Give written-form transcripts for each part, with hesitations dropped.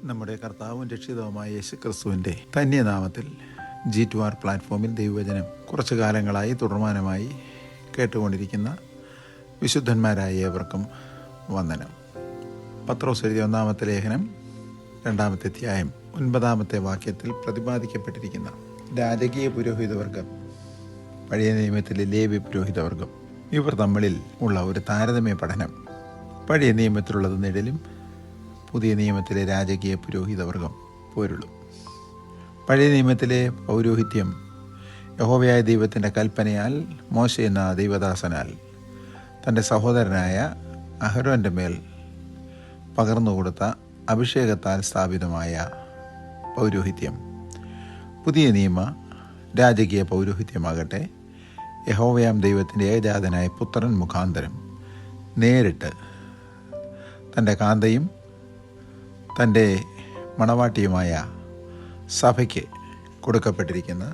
നമ്മുടെ കർത്താവും രക്ഷിതാവുമായ യേശു ക്രിസ്തുവിൻ്റെ ധന്യനാമത്തിൽ G2R പ്ലാറ്റ്ഫോമിൽ ദൈവവചനം കുറച്ചു കാലങ്ങളായി തുടർമാനമായി കേട്ടുകൊണ്ടിരിക്കുന്ന വിശുദ്ധന്മാരായ ഏവർക്കും വന്ദനം. പത്രോസ് എഴുതിയ 1-ാമത്തെ ലേഖനം 2-ാമത്തെ അധ്യായം 9-ാമത്തെ വാക്യത്തിൽ പ്രതിപാദിക്കപ്പെട്ടിരിക്കുന്ന രാജകീയ പുരോഹിതവർഗം, പഴയ നിയമത്തിലെ ലേവ്യ പുരോഹിതവർഗം, ഇവർ തമ്മിൽ ഉള്ള ഒരു താരതമ്യ പഠനം, പഴയ നിയമത്തിലുള്ളത് നിഴലും പുതിയ നിയമത്തിലെ രാജകീയ പുരോഹിതവർഗം പോരുള്ളൂ. പഴയ നിയമത്തിലെ പൗരോഹിത്യം യഹോവയായ ദൈവത്തിൻ്റെ കൽപ്പനയാൽ മോശ എന്ന ദൈവദാസനാൽ തൻ്റെ സഹോദരനായ അഹരോൻ്റെ മേൽ പകർന്നുകൊടുത്ത അഭിഷേകത്താൽ സ്ഥാപിതമായ പൗരോഹിത്യം. പുതിയ നിയമ രാജകീയ പൗരോഹിത്യമാകട്ടെ യഹോവയാം ദൈവത്തിൻ്റെ ഏകജാതനായ പുത്രൻ മുഖാന്തരം നേരിട്ട് തൻ്റെ കാന്തയും തൻ്റെ മണവാട്ടിയുമായ സഭയ്ക്ക് കൊടുക്കപ്പെട്ടിരിക്കുന്ന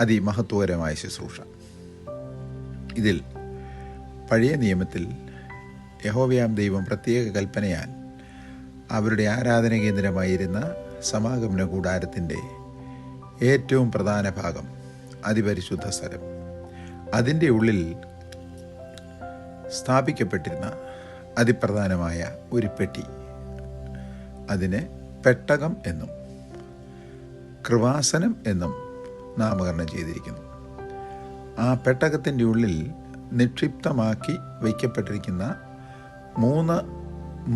അതിമഹത്വകരമായ ശുശ്രൂഷ. ഇതിൽ പഴയ നിയമത്തിൽ യഹോവയാം ദൈവം പ്രത്യേക കൽപ്പനയാൽ അവരുടെ ആരാധന കേന്ദ്രമായിരുന്ന സമാഗമന കൂടാരത്തിൻ്റെ ഏറ്റവും പ്രധാന ഭാഗം, അതിപരിശുദ്ധ സ്ഥലം, അതിൻ്റെ ഉള്ളിൽ സ്ഥാപിക്കപ്പെട്ടിരുന്ന അതിപ്രധാനമായ ഒരു പെട്ടി, അതിന് പെട്ടകം എന്നും കൃപാസനം എന്നും നാമകരണം ചെയ്തിരിക്കുന്നു. ആ പെട്ടകത്തിൻ്റെ ഉള്ളിൽ നിക്ഷിപ്തമാക്കി വയ്ക്കപ്പെട്ടിരിക്കുന്ന 3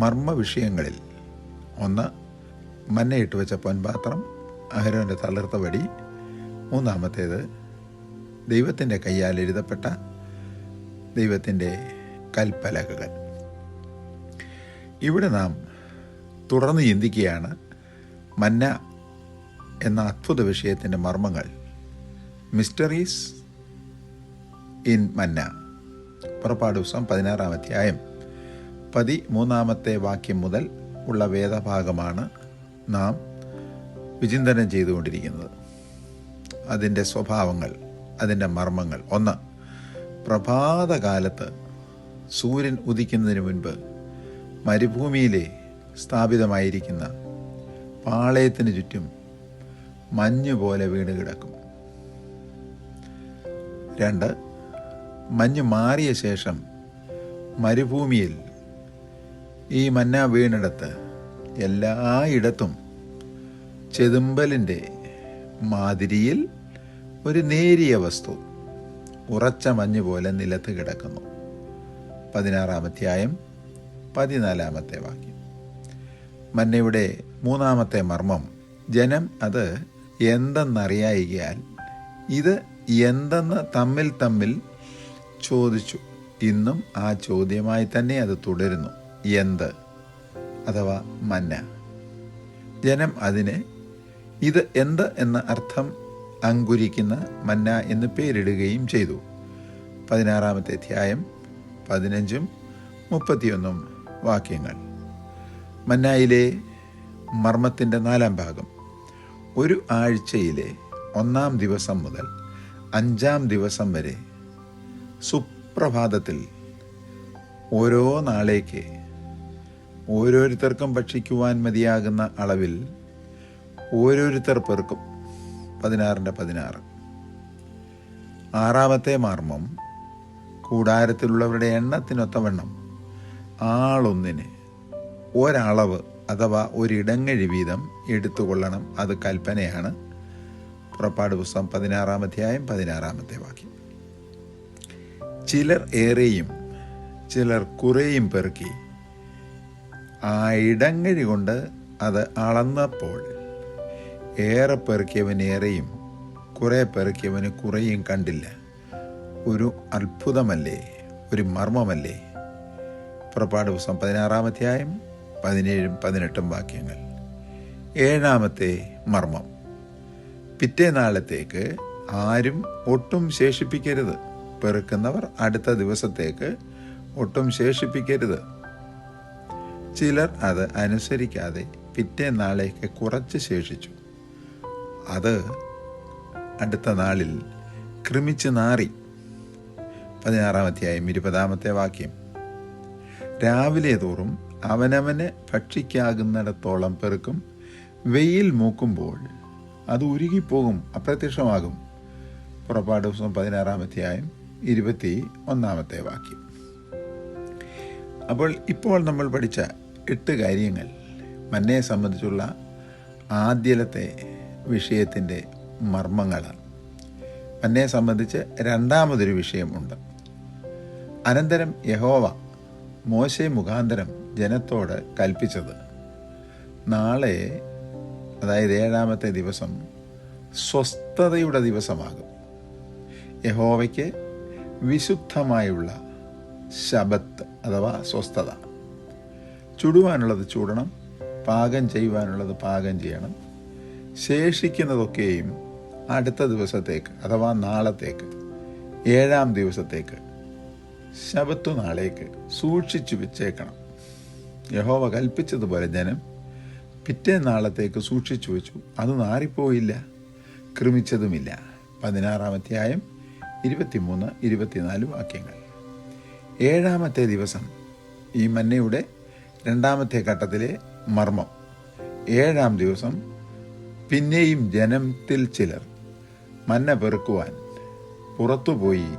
മർമ്മ വിഷയങ്ങളിൽ ഒന്ന് മന്നയിട്ട് വെച്ച പൊൻപാത്രം, അഹരോൻ്റെ തളിർത്ത വടി, 3-ാമത്തേത് ദൈവത്തിൻ്റെ കയ്യാൽ എഴുതപ്പെട്ട ദൈവത്തിൻ്റെ കൽപ്പലകകൾ. ഇവിടെ നാം തുടർന്ന് ചിന്തിക്കുകയാണ് മന്ന എന്ന അത്ഭുത വിഷയത്തിൻ്റെ മർമ്മങ്ങൾ, മിസ്റ്ററീസ് ഇൻ മന്ന. പുറപ്പാട് പുസ്തകം 16-ാം അധ്യായം 13-ാമത്തെ വാക്യം മുതൽ ഉള്ള വേദഭാഗമാണ് നാം വിചിന്തനം ചെയ്തുകൊണ്ടിരിക്കുന്നത്. അതിൻ്റെ സ്വഭാവങ്ങൾ, അതിൻ്റെ മർമ്മങ്ങൾ. 1, പ്രഭാതകാലത്ത് സൂര്യൻ ഉദിക്കുന്നതിന് മുൻപ് മരുഭൂമിയിലെ സ്ഥാപിതമായിരിക്കുന്ന പാളയത്തിന് ചുറ്റും മഞ്ഞുപോലെ വീണ് കിടക്കും. 2, മഞ്ഞ് മാറിയ ശേഷം മരുഭൂമിയിൽ ഈ മന്ന വീണിടത്ത് എല്ലായിടത്തും ചെതുമ്പലിൻ്റെ മാതിരിയിൽ ഒരു നേരിയ വസ്തു ഉറച്ച മഞ്ഞ് പോലെ നിലത്ത് കിടക്കുന്നു. 16-ാം അധ്യായം 14-ാമത്തെ വാക്യം. മന്നയുടെ 3-ാമത്തെ മർമ്മം, ജനം അത് എന്തെന്നറിയായികയാൽ ഇത് എന്തെന്ന് തമ്മിൽ ചോദിച്ചു. ഇന്നും ആ ചോദ്യമായി തന്നെ അത് തുടരുന്നു. എന്ത് അഥവാ മന്ന. ജനം അതിന് ഇത് എന്ത് എന്ന അർത്ഥം അങ്കുരിക്കുന്ന മന്ന എന്ന് പേരിടുകയും ചെയ്തു. 16-ാമത്തെ അധ്യായം 15-ഉം 31-ഉം വാക്യങ്ങൾ. മന്നായിലെ മർമ്മത്തിൻ്റെ 4-ാം ഭാഗം, ഒരു ആഴ്ചയിലെ 1-ാം ദിവസം മുതൽ 5-ാം ദിവസം വരെ സുപ്രഭാതത്തിൽ ഓരോ നാളേക്ക് ഓരോരുത്തർക്കും ഭക്ഷിക്കുവാൻ മതിയാകുന്ന അളവിൽ ഓരോരുത്തർ പേർക്കും. 16-16. 6-ാമത്തെ മർമ്മം, കൂടാരത്തിലുള്ളവരുടെ എണ്ണത്തിനൊത്തവണ്ണം ആളൊന്നിന് ഒരളവ് അഥവാ ഒരിടങ്ങഴി വീതം എടുത്തുകൊള്ളണം. അത് കൽപ്പനയാണ്. പുറപ്പാട് പുസ്തകം 16-ാം അധ്യായം 16-ാമത്തെ വാക്യം. ചിലർ ഏറെയും ചിലർ കുറേയും പെറുക്കി ആ ഇടങ്ങഴി കൊണ്ട് അത് അളന്നപ്പോൾ ഏറെ പെറുക്കിയവൻ ഏറെയും കുറേ പെറുക്കിയവന് കുറേയും കണ്ടില്ല. ഒരു അത്ഭുതമല്ലേ, ഒരു മർമ്മമല്ലേ. പുറപ്പാട് പുസ്തകം 16-ാം അധ്യായം 17-ഉം 18-ഉം വാക്യങ്ങൾ. 7-ാമത്തെ മർമ്മം, പിറ്റേനാളത്തേക്ക് ആരും ഒട്ടും ശേഷിപ്പിക്കരുത്. പെറുക്കുന്നവർ അടുത്ത ദിവസത്തേക്ക് ഒട്ടും ശേഷിപ്പിക്കരുത്. ചിലർ അത് അനുസരിക്കാതെ പിറ്റേനാളേക്ക് കുറച്ച് ശേഷിച്ചു. അത് അടുത്ത നാളിൽ ക്രമിച്ച് നാറി. 16-ാം അധ്യായം 20-ാമത്തെ വാക്യം. രാവിലെ തോറും അവനവന് ഭക്ഷിക്കാകുന്നിടത്തോളം പെറുക്കും. വെയിൽ മൂക്കുമ്പോൾ അത് ഉരുകിപ്പോകും, അപ്രത്യക്ഷമാകും. പുറപ്പാട് പുസ്തകം 16-ാം അധ്യായം 21-ാമത്തെ വാക്യം. അപ്പോൾ ഇപ്പോൾ നമ്മൾ പഠിച്ച 8 കാര്യങ്ങൾ മന്നയെ സംബന്ധിച്ചുള്ള ആദ്യത്തെ വിഷയത്തിൻ്റെ മർമ്മങ്ങളാണ്. മന്നയെ സംബന്ധിച്ച് രണ്ടാമതൊരു വിഷയമുണ്ട്. അനന്തരം യഹോവ മോശെ മുഖാന്തരം ജനത്തോട് കൽപ്പിച്ചത്, നാളെ, അതായത് 7-ാമത്തെ ദിവസം സ്വസ്ഥതയുടെ ദിവസമാകും. യഹോവയ്ക്ക് വിശുദ്ധമായുള്ള ശബത്ത് അഥവാ സ്വസ്ഥത. ചുടുവാനുള്ളത് ചുടണം, പാകം ചെയ്യുവാനുള്ളത് പാകം ചെയ്യണം. ശേഷിക്കുന്നതൊക്കെയും അടുത്ത ദിവസത്തേക്ക് അഥവാ നാളത്തേക്ക്, 7-ാം ദിവസത്തേക്ക്, ശബത്തു നാളേക്ക് സൂക്ഷിച്ചു വെച്ചേക്കണം. യഹോവ കൽപ്പിച്ചതുപോലെ ജനം പിറ്റേ നാളത്തേക്ക് സൂക്ഷിച്ചു വെച്ചു. അത് നാറിപ്പോയില്ല, കൃമിച്ചതുമില്ല. 16-ാം അധ്യായം 23-24 വാക്യങ്ങൾ. 7-ാമത്തെ ദിവസം ഈ മന്നയുടെ 2-ാമത്തെ ഘട്ടത്തിലെ മർമ്മം. 7-ാം ദിവസം പിന്നെയും ജനത്തിൽ ചിലർ മന്ന പെറുക്കുവാൻ പുറത്തുപോയി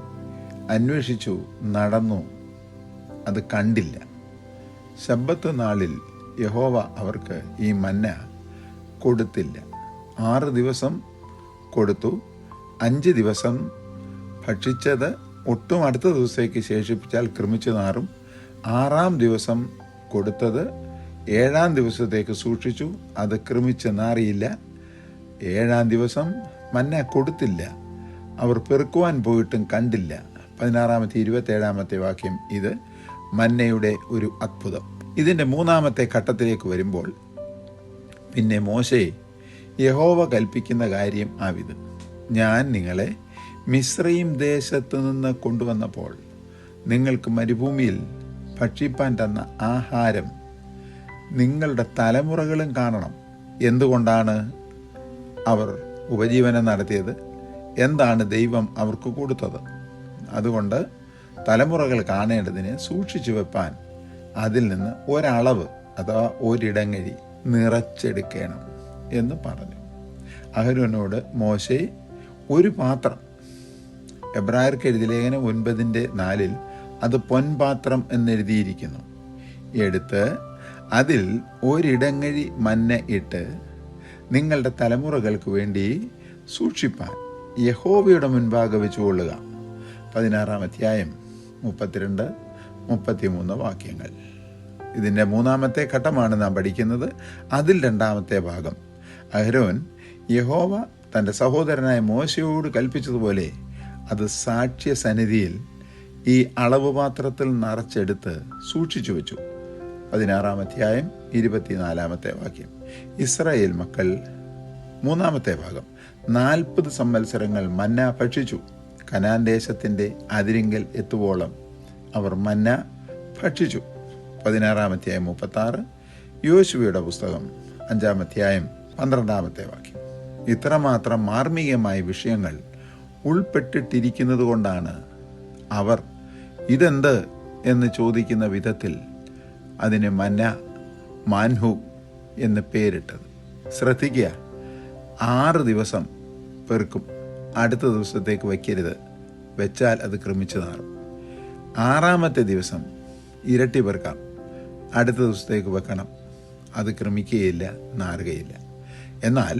അന്വേഷിച്ചു, നടന്നു, അത് കണ്ടില്ല. ശബ്ബത്ത് നാളിൽ യഹോവ അവർക്ക് ഈ മന്ന കൊടുത്തില്ല. 6 ദിവസം കൊടുത്തു. 5 ദിവസം ഭക്ഷിച്ചത് ഒട്ടും അടുത്ത ദിവസത്തേക്ക് ശേഷിപ്പിച്ചാൽ കൃമിച്ചു നാറും. 6-ാം ദിവസം കൊടുത്തത് 7-ാം ദിവസത്തേക്ക് സൂക്ഷിച്ചു, അത് കൃമിച്ച് നാറിയില്ല. 7-ാം ദിവസം മന്ന കൊടുത്തില്ല, അവർ പെറുക്കുവാൻ പോയിട്ടും കണ്ടില്ല. 16-ാമത്തെ 27-ാമത്തെ വാക്യം. ഇത് മന്നയുടെ ഒരു അത്ഭുതം. ഇതിൻ്റെ 3-ാമത്തെ ഘട്ടത്തിലേക്ക് വരുമ്പോൾ പിന്നെ മോശെ യഹോവ കൽപ്പിക്കുന്ന കാര്യം ആവിത്: ഞാൻ നിങ്ങളെ മിസ്രയീം ദേശത്ത് നിന്ന് കൊണ്ടുവന്നപ്പോൾ നിങ്ങൾക്ക് മരുഭൂമിയിൽ ഭക്ഷിപ്പാൻ തന്ന ആഹാരം നിങ്ങളുടെ തലമുറകളും കാണണം. എന്തുകൊണ്ടാണ് അവർ ഉപജീവനം നടത്തിയത്? എന്താണ് ദൈവം അവർക്ക് കൊടുത്തത്? അതുകൊണ്ട് തലമുറകൾ കാണേണ്ടതിന് സൂക്ഷിച്ചു വെപ്പാൻ അതിൽ നിന്ന് ഒരളവ് അഥവാ ഒരിടങ്ങഴി നിറച്ചെടുക്കണം എന്ന് പറഞ്ഞു. അഹരോനോട് മോശെ ഒരു പാത്രം, എബ്രായർക്ക് എഴുതിയ ലേഖനം 9:4 അത് പൊൻപാത്രം എന്നെഴുതിയിരിക്കുന്നു, എടുത്ത് അതിൽ ഒരിടങ്ങഴി മന്ന ഇട്ട് നിങ്ങളുടെ തലമുറകൾക്ക് വേണ്ടി സൂക്ഷിപ്പാൻ യഹോവയുടെ മുൻപാകെ വെച്ചുകൊള്ളുക. 16-ാം അധ്യായം 32-33 വാക്യങ്ങൾ. ഇതിൻ്റെ 3-ാമത്തെ ഘട്ടമാണ് നാം പഠിക്കുന്നത്. അതിൽ 2-ാമത്തെ ഭാഗം. അഹരോൻ യഹോവ തൻ്റെ സഹോദരനായ മോശയോട് കൽപ്പിച്ചതുപോലെ അത് സാക്ഷ്യസന്നിധിയിൽ ഈ അളവ് പാത്രത്തിൽ നിറച്ചെടുത്ത് സൂക്ഷിച്ചു വെച്ചു. 16-ാം അധ്യായം 24-ാമത്തെ വാക്യം. ഇസ്രായേൽ മക്കൾ 3-ാമത്തെ ഭാഗം 40 സംവത്സരങ്ങൾ മന്ന ഭക്ഷിച്ചു. കനാൻ ദേശത്തിൻ്റെ അതിരിങ്കൽ എത്തുവോളം അവർ മന്ന ഭക്ഷിച്ചു. 16-ാം അധ്യായം 36. യോശുവയുടെ പുസ്തകം 5-ാം അധ്യായം 12-ാമത്തെ വാക്യം. ഇത്രമാത്രം മാർമികമായ വിഷയങ്ങൾ ഉൾപ്പെട്ടിട്ടിരിക്കുന്നത് കൊണ്ടാണ് അവർ ഇതെന്ത് എന്ന് ചോദിക്കുന്ന വിധത്തിൽ അതിന് മന്ന, മാൻഹു എന്ന് പേരിട്ടത്. ശ്രദ്ധിക്കുക, 6 ദിവസം പെറുക്കും, അടുത്ത ദിവസത്തേക്ക് വയ്ക്കരുത്, വെച്ചാൽ അത് കൃമിച്ചു നാറും. 6-ാമത്തെ ദിവസം ഇരട്ടി പെറുക്കാം, അടുത്ത ദിവസത്തേക്ക് വെക്കണം, അത് ക്രമിക്കുകയില്ല, നാറുകയില്ല. എന്നാൽ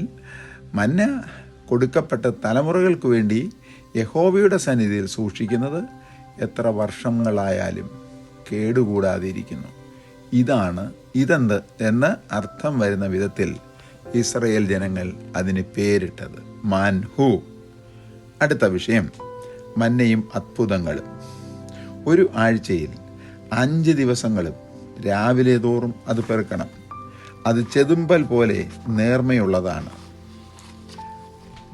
മന്ന കൊടുക്കപ്പെട്ട തലമുറകൾക്ക് വേണ്ടി യഹോവയുടെ സന്നിധിയിൽ സൂക്ഷിക്കുന്നത് എത്ര വർഷങ്ങളായാലും കേടുകൂടാതിരിക്കുന്നു. ഇതെന്ത് എന്ന് അർത്ഥം വരുന്ന വിധത്തിൽ ഇസ്രയേൽ ജനങ്ങൾ അതിന് പേരിട്ടത് മാൻഹു. അടുത്ത വിഷയം മന്നയും അത്ഭുതങ്ങളും. ഒരു ആഴ്ചയിൽ 5 ദിവസങ്ങളും രാവിലെ തോറും അത് പെറുക്കണം. അത് ചെതുമ്പൽ പോലെ നേർമയുള്ളതാണ്.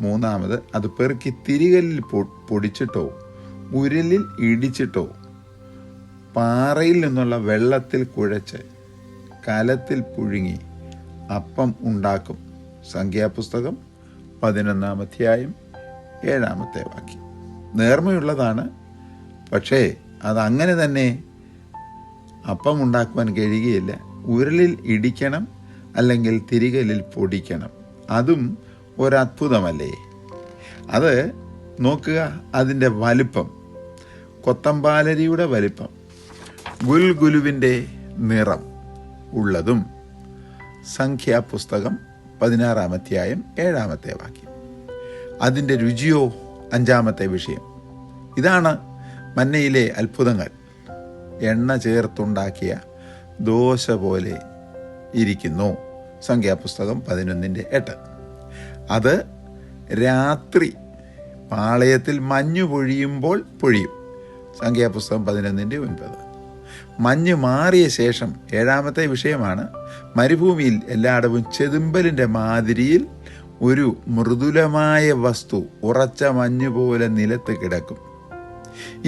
3-ാമത് അത് പെറുക്കി തിരികല്ലിൽ പൊടിച്ചിട്ടോ ഉരലിൽ ഇടിച്ചിട്ടോ പാറയിൽ നിന്നുള്ള വെള്ളത്തിൽ കുഴച്ച് കലത്തിൽ പുഴുങ്ങി അപ്പം ഉണ്ടാക്കും. സംഖ്യാപുസ്തകം 11-ാം അധ്യായം 7-ാമത്തെ വാക്യം. നേർമയുള്ളതാണ്, പക്ഷേ അതങ്ങനെ തന്നെ അപ്പം ഉണ്ടാക്കുവാൻ കഴിയുകയില്ല. ഉരുളിൽ ഇടിക്കണം, അല്ലെങ്കിൽ തിരികല്ലിൽ പൊടിക്കണം. അതും ഒരത്ഭുതമല്ലേ? അത് നോക്കുക, അതിൻ്റെ വലിപ്പം, കൊത്തമ്പാലരിയുടെ വലിപ്പം, ഗുൽഗുലുവിൻ്റെ നിറം ഉള്ളതും. സംഖ്യാപുസ്തകം 16-ാം അധ്യായം 7-ാമത്തെ വാക്യം. അതിൻ്റെ രുചിയോ 5-ാമത്തെ വിഷയം. ഇതാണ് മന്നയിലെ അത്ഭുതങ്ങൾ. എണ്ണ ചേർത്തുണ്ടാക്കിയ ദോശ പോലെ ഇരിക്കുന്നു. സംഖ്യാപുസ്തകം 11:8. അത് രാത്രി പാളയത്തിൽ മഞ്ഞു പൊഴിയുമ്പോൾ പൊഴിയും. സംഖ്യാപുസ്തകം 11:9. മഞ്ഞ് മാറിയ ശേഷം 7-ാമത്തെ വിഷയമാണ്, മരുഭൂമിയിൽ എല്ലായിടവും ചെതുമ്പലിൻ്റെ മാതിരിയിൽ ഒരു മൃദുലമായ വസ്തു ഉറച്ച മഞ്ഞ് പോലെ നിലത്ത് കിടക്കും.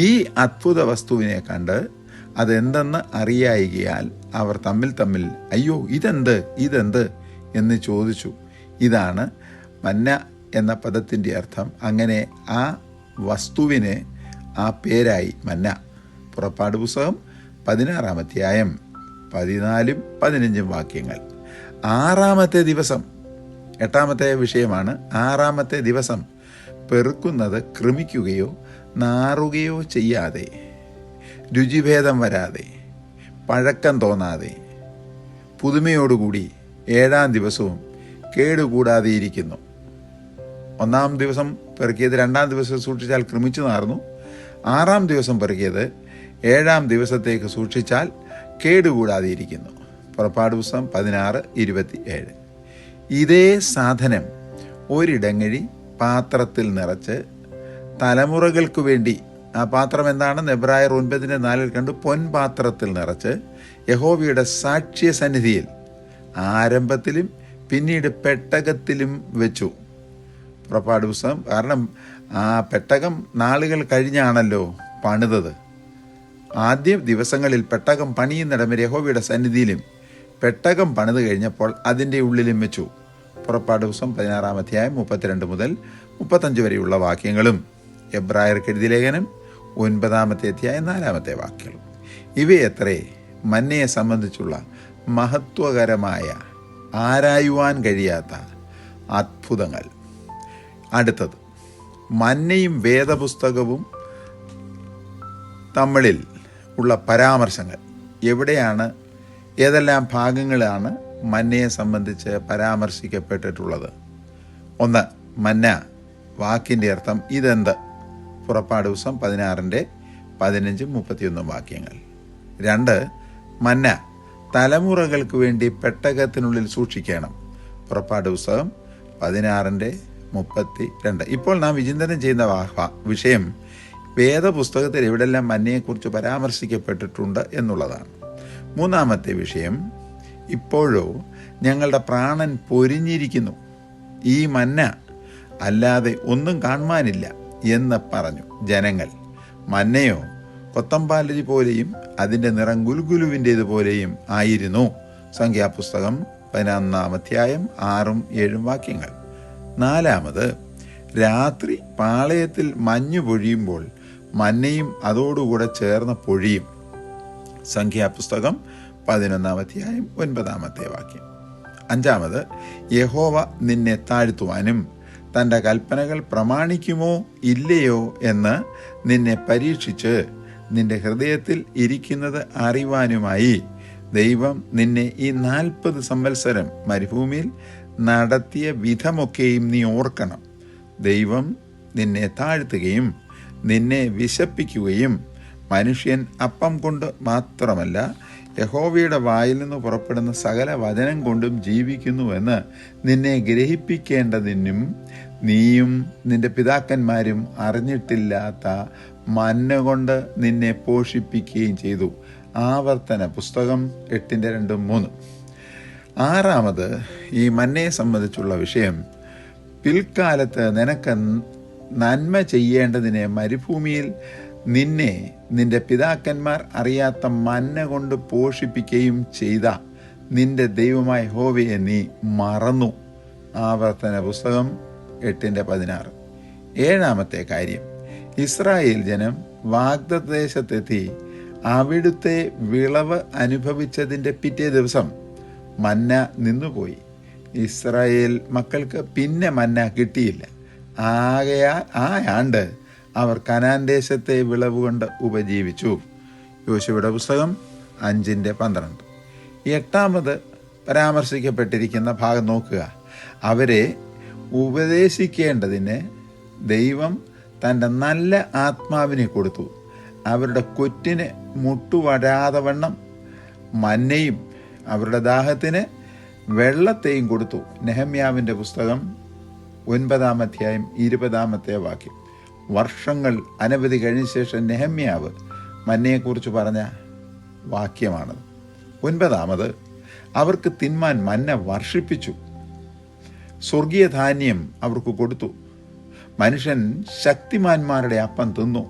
ഈ അത്ഭുത വസ്തുവിനെ കണ്ട് അതെന്തെന്ന് അറിയായികയാൽ അവർ തമ്മിൽ അയ്യോ, ഇതെന്ത് എന്ന് ചോദിച്ചു. ഇതാണ് മന്ന എന്ന പദത്തിൻ്റെ അർത്ഥം. അങ്ങനെ ആ വസ്തുവിന് ആ പേരായി മന്ന. പുറപ്പാട് പുസ്തകം 16-ാം അധ്യായം 14-15 വാക്യങ്ങൾ. 6-ാമത്തെ ദിവസം, 8-ാമത്തെ വിഷയമാണ്, 6-ാമത്തെ ദിവസം പെറുക്കുന്നത് ക്രമിക്കുകയോ നാറുകയോ ചെയ്യാതെ, രുചിഭേദം വരാതെ, പഴക്കം തോന്നാതെ, പുതുമയോടുകൂടി 7-ാം ദിവസവും കേടുകൂടാതെ ഇരിക്കുന്നു. 1-ാം ദിവസം പെറുക്കിയത് 2-ാം ദിവസം സൂക്ഷിച്ചാൽ ക്രമിച്ചു നാറുന്നു. 6-ാം ദിവസം പെറുക്കിയത് 7-ാം ദിവസത്തേക്ക് സൂക്ഷിച്ചാൽ കേടുകൂടാതെ ഇരിക്കുന്നു. പുറപ്പാട് പുസ്തകം 16:27. ഇതേ സാധനം ഒരിടങ്ങഴി പാത്രത്തിൽ നിറച്ച് തലമുറകൾക്ക് വേണ്ടി, ആ പാത്രം എന്താണെന്ന് എബ്രായർ 9:4 കണ്ടു, പൊൻപാത്രത്തിൽ നിറച്ച് യഹോവയുടെ സാക്ഷ്യസന്നിധിയിൽ ആരംഭത്തിലും പിന്നീട് പെട്ടകത്തിലും വെച്ചു. പുറപ്പാട് പുസ്തകം, കാരണം ആ പെട്ടകം നാളുകൾ കഴിഞ്ഞാണല്ലോ പണിതത്. ആദ്യ ദിവസങ്ങളിൽ പെട്ടകം പണിയുന്നിടം വരെ യഹോവയുടെ സന്നിധിയിലും പെട്ടകം പണിത് കഴിഞ്ഞപ്പോൾ അതിൻ്റെ ഉള്ളിലും വെച്ചു. പുറപ്പാട് പുസ്തകം 16-ാം അധ്യായം 32 മുതൽ 35 വരെയുള്ള വാക്യങ്ങളും എബ്രായർക്ക് എഴുതിയ ലേഖനം 9-ാമത്തെ അധ്യായം 4-ാമത്തെ വാക്യങ്ങളും. ഇവയത്രേ മന്നയെ സംബന്ധിച്ചുള്ള മഹത്വകരമായ, ആരായുവാൻ കഴിയാത്ത അത്ഭുതങ്ങൾ. അടുത്തത്, മന്നയും വേദപുസ്തകവും തമ്മിൽ ഉള്ള പരാമർശങ്ങൾ. എവിടെയാണ്, ഏതെല്ലാം ഭാഗങ്ങളാണ് മന്നയെ സംബന്ധിച്ച് പരാമർശിക്കപ്പെട്ടിട്ടുള്ളത്? 1. മന്ന, വാക്കിൻ്റെ അർത്ഥം ഇതെന്ത്? പുറപ്പാട് ദിവസം 16:15-31 വാക്യങ്ങൾ. 2. മന്ന, തലമുറകൾക്ക് വേണ്ടി പെട്ടകത്തിനുള്ളിൽ സൂക്ഷിക്കണം. പുറപ്പാട് പുസ്തകം 16:32. ഇപ്പോൾ നാം വിചിന്തനം ചെയ്യുന്ന വിഷയം വേദപുസ്തകത്തിൽ എവിടെല്ലാം മന്നയെക്കുറിച്ച് പരാമർശിക്കപ്പെട്ടിട്ടുണ്ട് എന്നുള്ളതാണ്. 3-ാമത്തെ വിഷയം, ഇപ്പോഴോ ഞങ്ങളുടെ പ്രാണൻ പൊരിഞ്ഞിരിക്കുന്നു, ഈ മന്ന അല്ലാതെ ഒന്നും കാണുവാനില്ല എന്ന് പറഞ്ഞു ജനങ്ങൾ. മന്നയോ കൊത്തമ്പാലരി പോലെയും അതിൻ്റെ നിറം ഗുൽഗുലുവിൻ്റേതുപോലെയും ആയിരുന്നു. സംഖ്യാപുസ്തകം 11-ാം അധ്യായം 6-7 വാക്യങ്ങൾ. 4. രാത്രി പാളയത്തിൽ മഞ്ഞു പൊഴിയുമ്പോൾ മന്നയും അതോടുകൂടെ ചേർന്ന് പൊഴിയും. സംഖ്യാപുസ്തകം 11-ാം അധ്യായം 9-ാമത്തെ വാക്യം. 5. യഹോവ നിന്നെ താഴ്ത്തുവാനും തൻ്റെ കൽപ്പനകൾ പ്രമാണിക്കുമോ ഇല്ലയോ എന്ന് നിന്നെ പരീക്ഷിച്ച് നിന്റെ ഹൃദയത്തിൽ ഇരിക്കുന്നത് അറിയുവാനുമായി ദൈവം നിന്നെ ഈ 40 സംവത്സരം മരുഭൂമിയിൽ നടത്തിയ വിധമൊക്കെയും നീ ഓർക്കണം. ദൈവം നിന്നെ താഴ്ത്തുകയും നിന്നെ വിശപ്പിക്കുകയും മനുഷ്യൻ അപ്പം കൊണ്ട് മാത്രമല്ല യഹോവയുടെ വായിൽ നിന്ന് പുറപ്പെടുന്ന സകല വചനം കൊണ്ടും ജീവിക്കുന്നുവെന്ന് നിന്നെ ഗ്രഹിപ്പിക്കേണ്ടതിനും നീയും നിന്റെ പിതാക്കന്മാരും അറിഞ്ഞിട്ടില്ലാത്ത മന്ന കൊണ്ട് നിന്നെ പോഷിപ്പിക്കുകയും ചെയ്തു. ആവർത്തന പുസ്തകം 8:2-3. 6. ഈ മന്നയെ സംബന്ധിച്ചുള്ള വിഷയം, പിൽക്കാലത്ത് നിനക്ക് നന്മ ചെയ്യേണ്ടതിനെ മരുഭൂമിയിൽ നിന്നെ നിന്റെ പിതാക്കന്മാർ അറിയാത്ത മന്ന കൊണ്ട് പോഷിപ്പിക്കുകയും ചെയ്ത നിന്റെ ദൈവമായ യഹോവയെ നീ മറന്നു. ആവർത്തന പുസ്തകം 8:16. 7-ാമത്തെ കാര്യം, ഇസ്രായേൽ ജനം വാഗ്ദത്തദേശത്തെത്തി അവിടുത്തെ വിളവ് അനുഭവിച്ചതിൻ്റെ പിറ്റേ ദിവസം മന്ന നിന്നുപോയി. ഇസ്രായേൽ മക്കൾക്ക് പിന്നെ മന്ന കിട്ടിയില്ല. ആകയാൽ ആ ആണ്ട് അവർ കനാൻ ദേശത്തെ വിളവ് കൊണ്ട് ഉപജീവിച്ചു. യോശുവയുടെ പുസ്തകം 5:12. എട്ടാമത് പരാമർശിക്കപ്പെട്ടിരിക്കുന്ന ഭാഗം നോക്കുക. അവരെ ഉപദേശിക്കേണ്ടതിന് ദൈവം തൻ്റെ നല്ല ആത്മാവിനെ കൊടുത്തു. അവരുടെ കൊറ്റിന് മുട്ടുവരാതെ വണ്ണം മന്നയും അവരുടെ ദാഹത്തിന് വെള്ളത്തെയും കൊടുത്തു. നെഹമ്യാവിൻ്റെ പുസ്തകം 9-ാം അധ്യായം 20-ാമത്തെ വാക്യം. വർഷങ്ങൾ അനവധി കഴിഞ്ഞ ശേഷം നെഹമ്യാവ് മന്നയെക്കുറിച്ച് പറഞ്ഞ വാക്യമാണത്. 9-ാമത് അവർക്ക് തിന്മാൻ മന്ന വർഷിപ്പിച്ചു. സ്വർഗീയ ധാന്യം അവർക്ക് കൊടുത്തു. മനുഷ്യൻ ശക്തിമാന്മാരുടെ അപ്പം തിന്നു.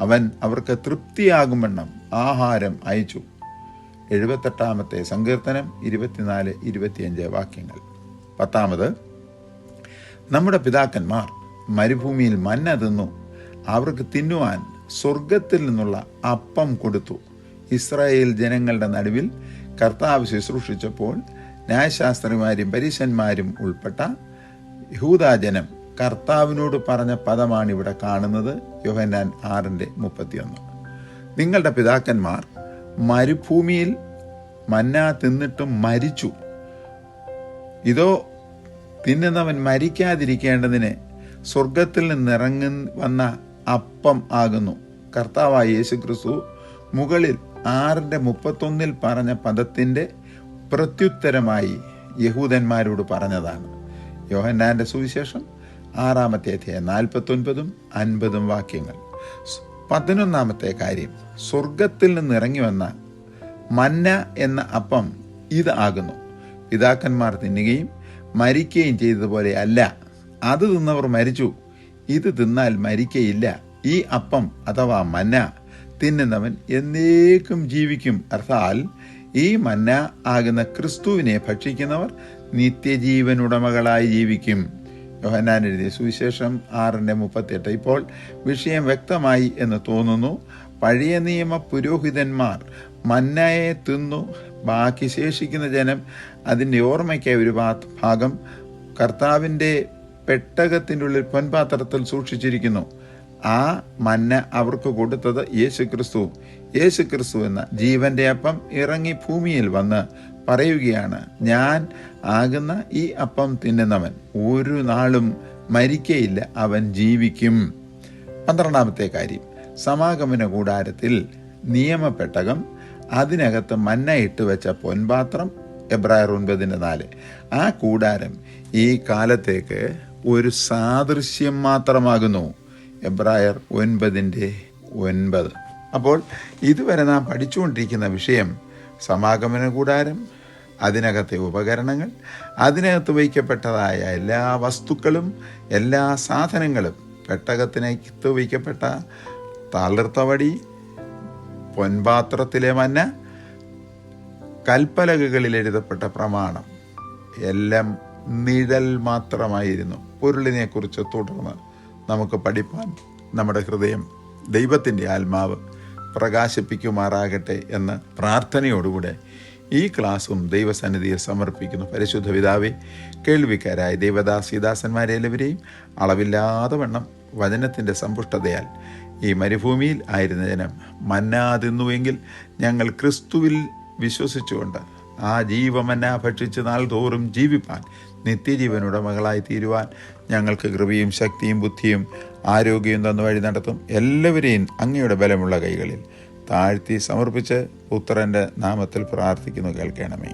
അവൻ അവർക്ക് തൃപ്തിയാകുമെണ്ണം ആഹാരം അയച്ചു. 78-ാമത്തെ സങ്കീർത്തനം 24-25 വാക്യങ്ങൾ. 10-ാമത് നമ്മുടെ പിതാക്കന്മാർ മരുഭൂമിയിൽ മന്ന തിന്നു. അവർക്ക് തിന്നുവാൻ സ്വർഗത്തിൽ നിന്നുള്ള അപ്പം കൊടുത്തു. ഇസ്രായേൽ ജനങ്ങളുടെ നടുവിൽ കർത്താവ് ശുശ്രൂഷിച്ചപ്പോൾ ന്യായശാസ്ത്രിമാരും പരീശന്മാരും ഉൾപ്പെട്ട യഹൂദാജനം കർത്താവിനോട് പറഞ്ഞ പദമാണ് ഇവിടെ കാണുന്നത്. യോഹന്നാൻ 6:31. നിങ്ങളുടെ പിതാക്കന്മാർ മരുഭൂമിയിൽ മന്ന തിന്നിട്ടും മരിച്ചു. ഇതോ തിന്നുന്നവൻ മരിക്കാതിരിക്കേണ്ടതിന് സ്വർഗത്തിൽ നിന്നിറങ്ങി വന്ന അപ്പം ആകുന്നു. കർത്താവായ യേശുക്രിസ്തു മുകളിൽ 6:31 പറഞ്ഞ പദത്തിൻ്റെ പ്രത്യുത്തരമായി യഹൂദന്മാരോട് പറഞ്ഞതാണ്. യോഹന്നാന്റെ സുവിശേഷം 6-ാമത്തെ അധ്യായം 49-50 വാക്യങ്ങൾ. 11-ാമത്തെ കാര്യം, സ്വർഗത്തിൽ നിന്ന് ഇറങ്ങി വന്ന മന്ന എന്ന അപ്പം ഇത് ആകുന്നു. പിതാക്കന്മാർ തിന്നുകയും മരിക്കുകയും ചെയ്തതുപോലെ അല്ല. അത് തിന്നവർ മരിച്ചു. ഇത് തിന്നാൽ മരിക്കയില്ല. ഈ അപ്പം അഥവാ മന്ന തിന്നുന്നവൻ എന്നേക്കും ജീവിക്കും. അർത്ഥാൽ ഈ മന്ന ആകുന്ന ക്രിസ്തുവിനെ ഭക്ഷിക്കുന്നവർ നിത്യജീവനുടമകളായി ജീവിക്കും. യോഹന്നാൻ എഴുതിയ സുവിശേഷം 6:38. ഇപ്പോൾ വിഷയം വ്യക്തമായി എന്ന് തോന്നുന്നു. പഴയ നിയമ പുരോഹിതന്മാർ മന്നയെ തിന്നു. ബാക്കി ശേഷിക്കുന്ന ജനം അതിൻ്റെ ഓർമ്മയ്ക്കായി ഒരു ഭാഗം കർത്താവിൻ്റെ പെട്ടകത്തിൻ്റെ ഉള്ളിൽ പൊൻപാത്രത്തിൽ സൂക്ഷിച്ചിരിക്കുന്നു. ആ മന്ന അവർക്ക് കൊടുത്തത് യേശുക്രിസ്തു. യേശുക്രിസ്തു എന്ന ജീവന്റെ അപ്പം ഇറങ്ങി ഭൂമിയിൽ വന്ന് പറയുകയാണ്, ഞാൻ ആകുന്ന ഈ അപ്പം തിന്നുന്നവൻ ഒരു നാളും മരിക്കയില്ല, അവൻ ജീവിക്കും. 12-ാമത്തെ കാര്യം, സമാഗമന കൂടാരത്തിൽ നിയമപ്പെട്ടകം, അതിനകത്ത് മന്ന ഇട്ടുവെച്ച പൊൻപാത്രം. എബ്രായർ 9:4. ആ കൂടാരം ഈ കാലത്തേക്ക് ഒരു സാദൃശ്യം മാത്രമാകുന്നു. എബ്രായർ 9:9. അപ്പോൾ ഇതുവരെ നാം പഠിച്ചുകൊണ്ടിരിക്കുന്ന വിഷയം സമാഗമന കൂടാരം, അതിനകത്തെ ഉപകരണങ്ങൾ, അതിനകത്ത് വയ്ക്കപ്പെട്ടതായ എല്ലാ വസ്തുക്കളും, എല്ലാ സാധനങ്ങളും, പെട്ടകത്തിനകത്ത് വയ്ക്കപ്പെട്ട തളിർത്തവടി, പൊൻപാത്രത്തിലെ മന്ന, കൽപ്പലകകളിൽ എഴുതപ്പെട്ട പ്രമാണം എല്ലാം നിഴൽ മാത്രമായിരുന്നു. പൊരുളിനെക്കുറിച്ച് തുടർന്ന് നമുക്ക് പഠിപ്പാൻ നമ്മുടെ ഹൃദയം ദൈവത്തിൻ്റെ ആത്മാവ് പ്രകാശിപ്പിക്കുമാറാകട്ടെ എന്ന് പ്രാർത്ഥനയോടുകൂടെ ഈ ക്ലാസ്സും ദൈവസന്നിധിയിൽ സമർപ്പിക്കുന്നു. പരിശുദ്ധ പിതാവേ, കേൾവിക്കാരായ ദേവദാസീദാസന്മാരെല്ലാവരെയും അളവില്ലാതെ വണ്ണം വചനത്തിൻ്റെ സമ്പുഷ്ടതയാൽ ഈ മരുഭൂമിയിൽ ആയിരുന്ന ജനം മന്ന തിന്നുവെങ്കിൽ ഞങ്ങൾ ക്രിസ്തുവിൽ വിശ്വസിച്ചുകൊണ്ട് ആ ജീവമന്ന ഭക്ഷിച്ച് നാൾ തോറും ജീവിപ്പാൻ, നിത്യജീവനുടമകളായി തീരുവാൻ ഞങ്ങൾക്ക് കൃപയും ശക്തിയും ബുദ്ധിയും ആരോഗ്യവും തന്നു വഴി നടത്തും. എല്ലാവരെയും അങ്ങയുടെ ബലമുള്ള കൈകളിൽ താഴ്ത്തി സമർപ്പിച്ച് പുത്രൻ്റെ നാമത്തിൽ പ്രാർത്ഥിക്കുന്നു, കേൾക്കണമേ.